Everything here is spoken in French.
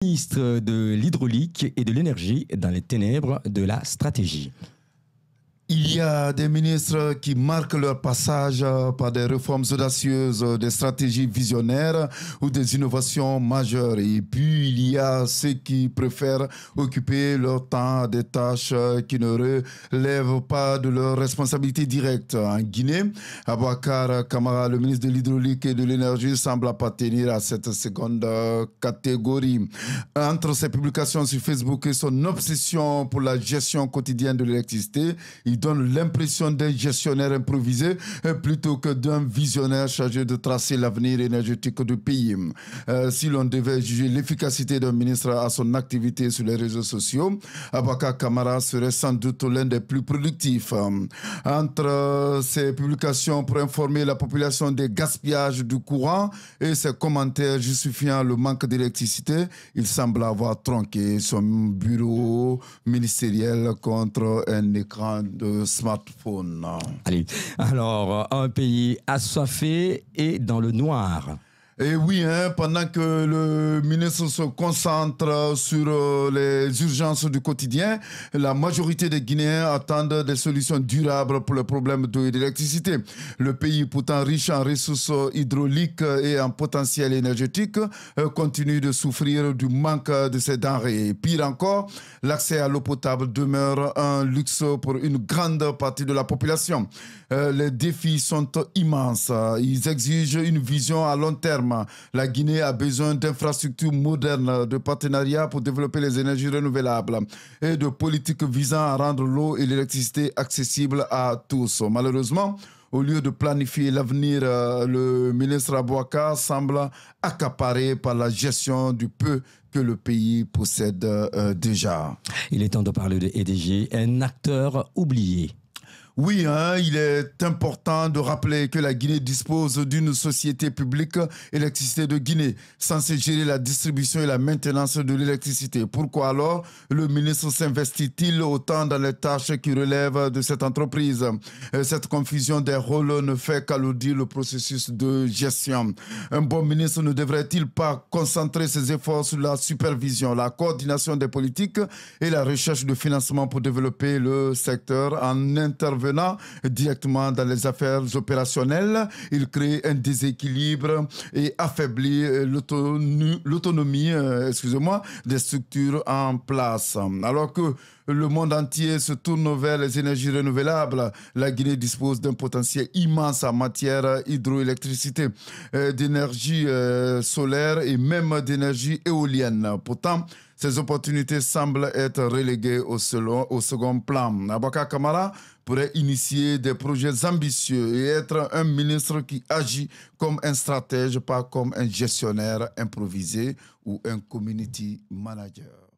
Ministre de l'Hydraulique et de l'Énergie dans les ténèbres de la stratégie. Il y a des ministres qui marquent leur passage par des réformes audacieuses, des stratégies visionnaires ou des innovations majeures. Et puis, il y a ceux qui préfèrent occuper leur temps à des tâches qui ne relèvent pas de leur responsabilité directe. En Guinée, Aboubacar Camara, le ministre de l'Hydraulique et de l'Énergie, semble appartenir à cette seconde catégorie. Entre ses publications sur Facebook et son obsession pour la gestion quotidienne de l'électricité, il donne l'impression d'un gestionnaire improvisé plutôt que d'un visionnaire chargé de tracer l'avenir énergétique du pays. Si l'on devait juger l'efficacité d'un ministre à son activité sur les réseaux sociaux, Aboubacar Camara serait sans doute l'un des plus productifs. Entre ses publications pour informer la population des gaspillages du courant et ses commentaires justifiant le manque d'électricité, il semble avoir tronqué son bureau ministériel contre un écran de smartphone. Allez, alors, un pays assoiffé et dans le noir. Et oui, pendant que le ministre se concentre sur les urgences du quotidien, la majorité des Guinéens attendent des solutions durables pour les problèmes d'eau et d'électricité. Le pays, pourtant riche en ressources hydrauliques et en potentiel énergétique, continue de souffrir du manque de ces denrées. Et pire encore, l'accès à l'eau potable demeure un luxe pour une grande partie de la population. Les défis sont immenses. Ils exigent une vision à long terme. La Guinée a besoin d'infrastructures modernes, de partenariats pour développer les énergies renouvelables et de politiques visant à rendre l'eau et l'électricité accessibles à tous. Malheureusement, au lieu de planifier l'avenir, le ministre Aboubacar semble accaparé par la gestion du peu que le pays possède déjà. Il est temps de parler de EDG, un acteur oublié. Oui, il est important de rappeler que la Guinée dispose d'une société publique Électricité de Guinée, censée gérer la distribution et la maintenance de l'électricité. Pourquoi alors le ministre s'investit-il autant dans les tâches qui relèvent de cette entreprise? Cette confusion des rôles ne fait qu'alourdir le processus de gestion. Un bon ministre ne devrait-il pas concentrer ses efforts sur la supervision, la coordination des politiques et la recherche de financement pour développer le secteur en intervenant directement dans les affaires opérationnelles? Il crée un déséquilibre et affaiblit l'autonomie des structures en place. Alors que le monde entier se tourne vers les énergies renouvelables, la Guinée dispose d'un potentiel immense en matière d'hydroélectricité, d'énergie solaire et même d'énergie éolienne. Pourtant, ces opportunités semblent être reléguées au second plan. Aboubacar Camara pourrait initier des projets ambitieux et être un ministre qui agit comme un stratège, pas comme un gestionnaire improvisé ou un community manager.